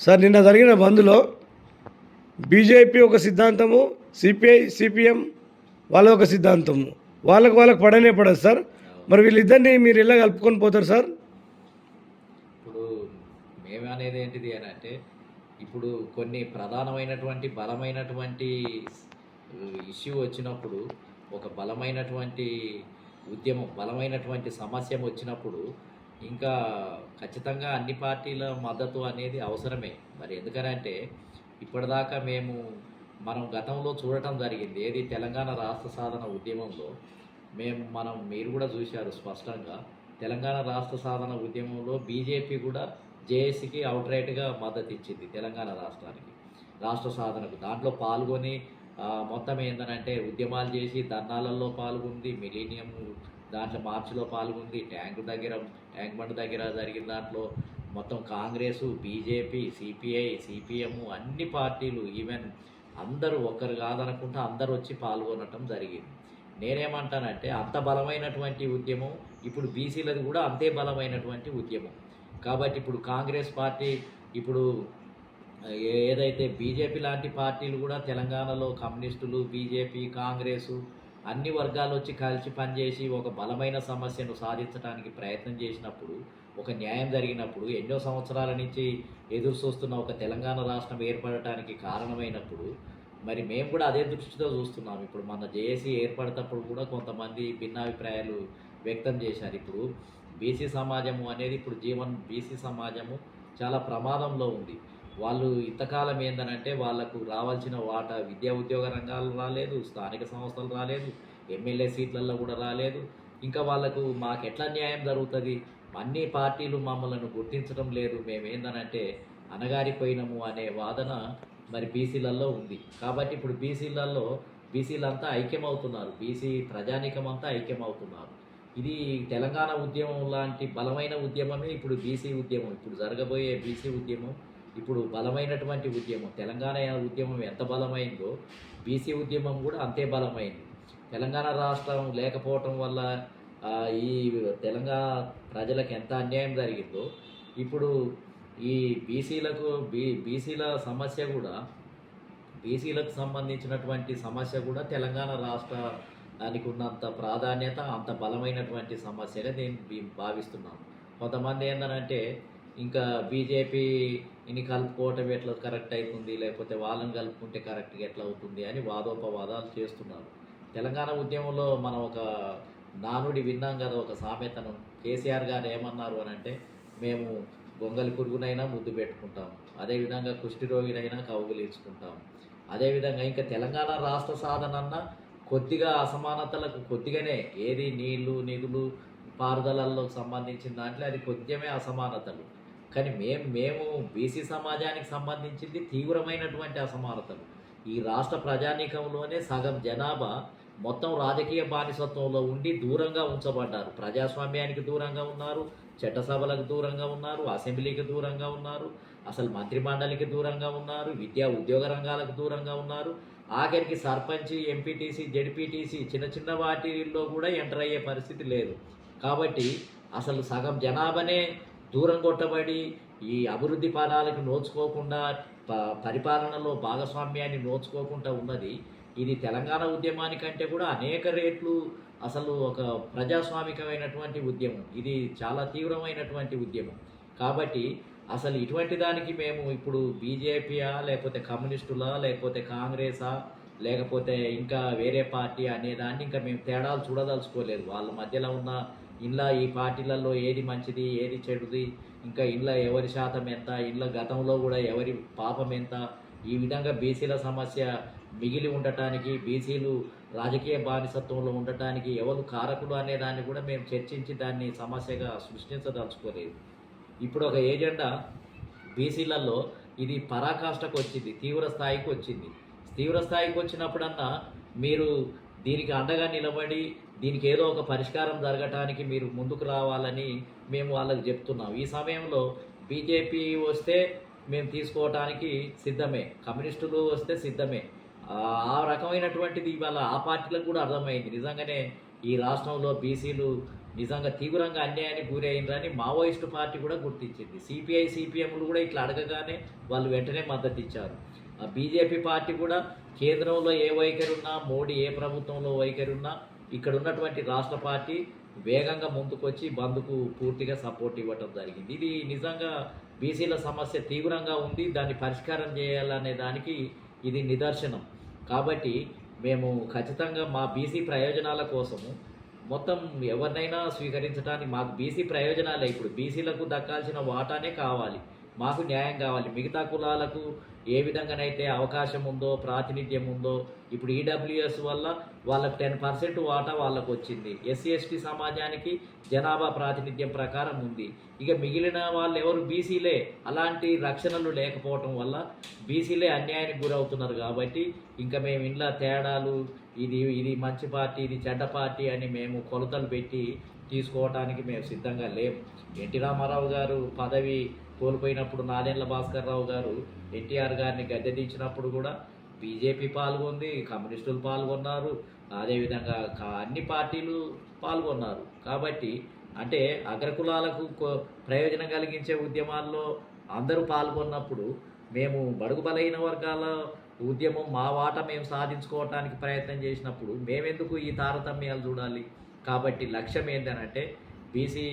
Sir నిన్న జరిగిన బంద్లో BJP ఒక సిద్ధాంతము, సిపిఐ సిపిఎం వాళ్ళ ఒక సిద్ధాంతము, వాళ్ళకు పడనే పడదు సార్. మరి వీళ్ళిద్దరిని మీరు ఎలా కలుపుకొని పోతారు సార్? ఇప్పుడు మేమనేది ఏంటిది అని అంటే, ఇప్పుడు కొన్ని ప్రధానమైనటువంటి బలమైనటువంటి ఇష్యూ వచ్చినప్పుడు, ఒక బలమైనటువంటి ఉద్యమం, బలమైనటువంటి సమస్య వచ్చినప్పుడు ఇంకా ఖచ్చితంగా అన్ని పార్టీల మద్దతు అనేది అవసరమే. మరి ఎందుకనంటే ఇప్పటిదాకా మనం గతంలో చూడటం జరిగింది. ఏది తెలంగాణ రాష్ట్ర సాధన ఉద్యమంలో మీరు కూడా చూశారు స్పష్టంగా. తెలంగాణ రాష్ట్ర సాధన ఉద్యమంలో బీజేపీ కూడా జేఏసీకి అవుట్రైట్గా మద్దతు ఇచ్చింది తెలంగాణ రాష్ట్రానికి, రాష్ట్ర సాధనకు. దాంట్లో పాల్గొని మొత్తం ఏంటంటే ఉద్యమాలు చేసి ధర్నాలలో పాల్గొంది, మిలీనియం దాంట్లో మార్చిలో పాల్గొంది, ట్యాంక్ బండ్ దగ్గర జరిగిన దాంట్లో మొత్తం కాంగ్రెసు, బీజేపీ, సిపిఐ, సిపిఎం అన్ని పార్టీలు, ఈవెన్ అందరూ ఒక్కరు కాదనుకుంటా అందరూ వచ్చి పాల్గొనటం జరిగింది. నేనేమంటానంటే అంత బలమైనటువంటి ఉద్యమం ఇప్పుడు బీసీలది కూడా అంతే బలమైనటువంటి ఉద్యమం. కాబట్టి ఇప్పుడు కాంగ్రెస్ పార్టీ, ఇప్పుడు ఏదైతే బీజేపీ లాంటి పార్టీలు కూడా తెలంగాణలో కమ్యూనిస్టులు, బీజేపీ, కాంగ్రెసు అన్ని వర్గాలు వచ్చి కలిసి పనిచేసి ఒక బలమైన సమస్యను సాధించడానికి ప్రయత్నం చేసినప్పుడు, ఒక న్యాయం జరిగినప్పుడు, ఎన్నో సంవత్సరాల నుంచి ఎదురు చూస్తున్న ఒక తెలంగాణ రాష్ట్రం ఏర్పడటానికి కారణమైనప్పుడు మరి మేము కూడా అదే దృష్టితో చూస్తున్నాం. ఇప్పుడు మన జేఏసీ ఏర్పడేటప్పుడు కూడా కొంతమంది భిన్నాభిప్రాయాలు వ్యక్తం చేశారు. ఇప్పుడు బీసీ సమాజము అనేది ఇప్పుడు బీసీ సమాజము చాలా ప్రమాదంలో ఉంది. వాళ్ళు ఇంతకాలం ఏందనంటే వాళ్ళకు రావాల్సిన వాటా విద్యా ఉద్యోగ రంగాలు రాలేదు, స్థానిక సంస్థలు రాలేదు, ఎమ్మెల్యే సీట్లలో కూడా రాలేదు. ఇంకా వాళ్ళకు మాకెట్లా న్యాయం జరుగుతుంది, అన్ని పార్టీలు మమ్మల్ని గుర్తించడం లేదు, మేమేందనంటే అణగారిపోయినాము అనే వాదన మరి బీసీలలో ఉంది. కాబట్టి ఇప్పుడు బీసీలంతా ఐక్యమవుతున్నారు, బీసీ ప్రజానీకం అంతా ఐక్యమవుతున్నారు. ఇది తెలంగాణ ఉద్యమం లాంటి బలమైన ఉద్యమమే ఇప్పుడు బీసీ ఉద్యమం. ఇప్పుడు జరగబోయే బీసీ ఉద్యమం ఇప్పుడు బలమైనటువంటి ఉద్యమం. తెలంగాణ ఉద్యమం ఎంత బలమైందో బీసీ ఉద్యమం కూడా అంతే బలమైంది. తెలంగాణ రాష్ట్రం లేకపోవటం వల్ల ఈ తెలంగాణ ప్రజలకు ఎంత అన్యాయం జరిగిందో ఇప్పుడు ఈ బీసీల సమస్య కూడా, బీసీలకు సంబంధించినటువంటి సమస్య కూడా తెలంగాణ రాష్ట్రానికి ఉన్నంత ప్రాధాన్యత, అంత బలమైనటువంటి సమస్యగా నేను భావిస్తున్నాను. కొంతమంది ఏంటంటే ఇంకా బీజేపీని కలుపుకోవటం ఎట్లా కరెక్ట్ అవుతుంది, లేకపోతే వాళ్ళని కలుపుకుంటే కరెక్ట్గా ఎట్లా అవుతుంది అని వాదోపవాదాలు చేస్తున్నారు. తెలంగాణ ఉద్యమంలో మనం ఒక నానుడి విన్నాం కదా, ఒక సామెతను. కేసీఆర్ గారు ఏమన్నారు అని అంటే, మేము గొంగలి పురుగునైనా ముద్దు పెట్టుకుంటాం, అదేవిధంగా కుష్టి రోగినైనా కౌగులించుకుంటాం. అదేవిధంగా ఇంకా తెలంగాణ రాష్ట్ర సాధన కొద్దిగా అసమానతలకు కొద్దిగానే, ఏది నీళ్లు నిధులు పారుదలల్లో సంబంధించిన దాంట్లో అది కొద్దిమే అసమానతలు. కానీ మేము బీసీ సమాజానికి సంబంధించింది తీవ్రమైనటువంటి అసమానతలు. ఈ రాష్ట్ర ప్రజానీకంలోనే సగం జనాభా మొత్తం రాజకీయ బానిసత్వంలో ఉండి దూరంగా ఉంచబడ్డారు. ప్రజాస్వామ్యానికి దూరంగా ఉన్నారు, చట్టసభలకు దూరంగా ఉన్నారు, అసెంబ్లీకి దూరంగా ఉన్నారు, అసలు మంత్రిమండలికి దూరంగా ఉన్నారు, విద్యా ఉద్యోగ రంగాలకు దూరంగా ఉన్నారు. ఆఖరికి సర్పంచ్, ఎంపీటీసీ, జెడ్పీటీసీ చిన్న వాటిల్లో కూడా ఎంటర్ అయ్యే పరిస్థితి లేదు. కాబట్టి అసలు సగం జనాభానే దూరం కొట్టబడి ఈ అభివృద్ధి ఫలాలకు నోచుకోకుండా, పరిపాలనలో భాగస్వామ్యాన్ని నోచుకోకుండా ఉన్నది. ఇది తెలంగాణ ఉద్యమానికంటే కూడా అనేక రేట్లు అసలు ఒక ప్రజాస్వామికమైనటువంటి ఉద్యమం. ఇది చాలా తీవ్రమైనటువంటి ఉద్యమం. కాబట్టి అసలు ఇటువంటి దానికి మేము ఇప్పుడు బీజేపీయా, లేకపోతే కమ్యూనిస్టులా, లేకపోతే కాంగ్రెసా, లేకపోతే ఇంకా వేరే పార్టీ అనేదాన్ని ఇంకా మేము తేడాలు చూడదలుచుకోలేదు. వాళ్ళ మధ్యలో ఉన్న ఈ పార్టీలలో ఏది మంచిది, ఏది చెడుది, ఇంకా ఎవరి శాతం ఎంత, గతంలో కూడా ఎవరి పాపం ఎంత, ఈ విధంగా బీసీల సమస్య మిగిలి ఉండటానికి, బీసీలు రాజకీయ బానిసత్వంలో ఉండటానికి ఎవరు కారకులు అనే దాన్ని కూడా మేము చర్చించి దాన్ని సమస్యగా సృష్టించదలుచుకోలేదు. ఇప్పుడు ఒక ఏజెండా బీసీలలో ఇది పరాకాష్ఠకు వచ్చింది, తీవ్ర స్థాయికి వచ్చింది. తీవ్ర స్థాయికి వచ్చినప్పుడన్నా మీరు దీనికి అండగా నిలబడి దీనికి ఏదో ఒక పరిష్కారం జరగటానికి మీరు ముందుకు రావాలని మేము వాళ్ళకి చెప్తున్నాం. ఈ సమయంలో బీజేపీ వస్తే మేము తీసుకోవటానికి సిద్ధమే, కమ్యూనిస్టులు వస్తే సిద్ధమే. ఆ రకమైనటువంటిది ఇవాళ ఆ పార్టీలకు కూడా అర్థమైంది. నిజంగానే ఈ రాష్ట్రంలో బీసీలు నిజంగా తీవ్రంగా అన్యాయానికి గురి అయిందని మావోయిస్టు పార్టీ కూడా గుర్తించింది. సిపిఐ సిపిఎంలు కూడా ఇట్లా అడగగానే వాళ్ళు వెంటనే మద్దతు ఇచ్చారు. ఆ బీజేపీ పార్టీ కూడా కేంద్రంలో ఏ వైఖరి ఉన్నా, మోడీ ఏ ప్రభుత్వంలో వైఖరి ఉన్నా, ఇక్కడ ఉన్నటువంటి రాష్ట్ర పార్టీ వేగంగా ముందుకొచ్చి బంద్కు పూర్తిగా సపోర్ట్ ఇవ్వటం జరిగింది. ఇది నిజంగా బీసీల సమస్య తీవ్రంగా ఉంది, దాన్ని పరిష్కారం చేయాలనే దానికి ఇది నిదర్శనం. కాబట్టి మేము ఖచ్చితంగా మా బీసీ ప్రయోజనాల కోసము మొత్తం ఎవరినైనా స్వీకరించడానికి మాకు బీసీ ప్రయోజనాలే. ఇప్పుడు బీసీలకు దక్కాల్సిన వాటానే కావాలి, మాకు న్యాయం కావాలి. మిగతా కులాలకు ఏ విధంగానైతే అవకాశం ఉందో, ప్రాతినిధ్యం ఉందో, ఇప్పుడు ఈడబ్ల్యూఎస్ వల్ల వాళ్ళకు 10% వాటా వాళ్ళకు వచ్చింది. ఎస్సీ ఎస్టీ సమాజానికి జనాభా ప్రాతినిధ్యం ప్రకారం ఉంది. ఇక మిగిలిన వాళ్ళు ఎవరు బీసీలే. అలాంటి రక్షణలు లేకపోవటం వల్ల బీసీలే అన్యాయానికి గురవుతున్నారు. కాబట్టి ఇంకా మేము ఇంట్లో తేడాలు, ఇది మంచి పార్టీ, ఇది చెడ్డ పార్టీ అని మేము కొలతలు పెట్టి తీసుకోవడానికి మేము సిద్ధంగా లేము. ఎన్టీ రామారావు గారు పదవి కోల్పోయినప్పుడు నాదెండ్ల భాస్కర్ రావు గారు ఎన్టీఆర్ గారిని గద్దె దించినప్పుడు కూడా బీజేపీ పాల్గొంది, కమ్యూనిస్టులు పాల్గొన్నారు, అదేవిధంగా అన్ని పార్టీలు పాల్గొన్నారు. కాబట్టి అంటే అగ్రకులాలకు ప్రయోజనం కలిగించే ఉద్యమాల్లో అందరూ పాల్గొన్నప్పుడు మేము బడుగు బలహీన వర్గాల ఉద్యమం మా వాటా మేము సాధించుకోవటానికి ప్రయత్నం చేసినప్పుడు మేమెందుకు ఈ తారతమ్యాలు చూడాలి? కాబట్టి లక్ష్యం ఏంటంటే బీసీ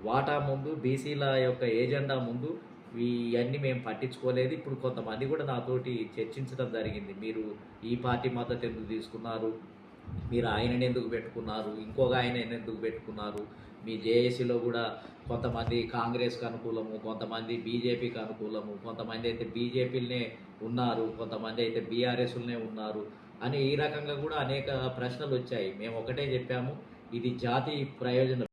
వాటా ముందు, బీసీల యొక్క ఏజెండా ముందు ఇవన్నీ మేము పట్టించుకోలేదు. ఇప్పుడు కొంతమంది కూడా నాతోటి చర్చించడం జరిగింది. మీరు ఈ పార్టీ మద్దతు ఎందుకు తీసుకున్నారు, మీరు ఆయనని ఎందుకు పెట్టుకున్నారు, ఇంకొక ఆయన ఎందుకు పెట్టుకున్నారు, మీ జేఏసీలో కూడా కొంతమంది కాంగ్రెస్కి అనుకూలము, కొంతమంది బీజేపీకి అనుకూలము, కొంతమంది అయితే బీజేపీలనే ఉన్నారు, కొంతమంది అయితే బీఆర్ఎస్లనే ఉన్నారు అని ఈ రకంగా కూడా అనేక ప్రశ్నలు వచ్చాయి. మేము ఒకటే చెప్పాము, ఇది జాతి ప్రయోజనం.